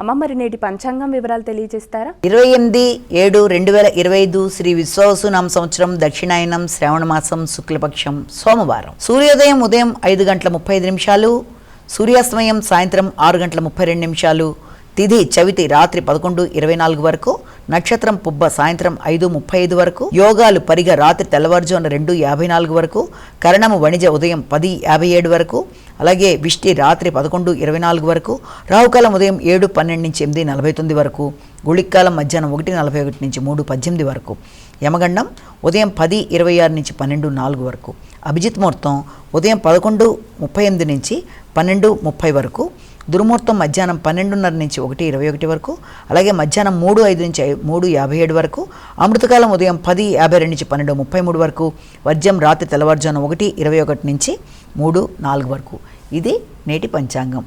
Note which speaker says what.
Speaker 1: అమ్మ, మరి నేటి పంచాంగం వివరాలు తెలియజేస్తారా?
Speaker 2: 28/7/2025 శ్రీ విశ్వావసునామ సంవత్సరం దక్షిణాయనం శ్రావణ మాసం శుక్లపక్షం సోమవారం. సూర్యోదయం ఉదయం 5:35, సూర్యాస్తమయం సాయంత్రం 6:32, తిథి చవితి రాత్రి 11:24 వరకు, నక్షత్రం పుబ్బ సాయంత్రం 5:35 వరకు, యోగాలు పరిగ రాత్రి తెల్లవారుజామున 2:54 వరకు, కరణము వణిజ ఉదయం 10:57 వరకు, అలాగే విష్టి రాత్రి 11:24 వరకు, రాహుకాలం ఉదయం 7:12 నుంచి 8:49 వరకు, గుళిక్కాలం మధ్యాహ్నం 1:41 నుంచి 3:18 వరకు, యమగండం ఉదయం 10:26 నుంచి 12:04 వరకు, అభిజిత్ ముహూర్తం ఉదయం 11:38 నుంచి 12:30 వరకు, దుర్ముహూర్తం మధ్యాహ్నం 12:30 నుంచి 1:21 వరకు, అలాగే మధ్యాహ్నం 3:05 నుంచి 3:57 వరకు, అమృతకాలం ఉదయం 10:52 నుంచి 12:33 వరకు, వర్జ్యం రాత్రి తెల్లవారుజామున 1:21 నుంచి 3:04 వరకు. ఇది నేటి పంచాంగం.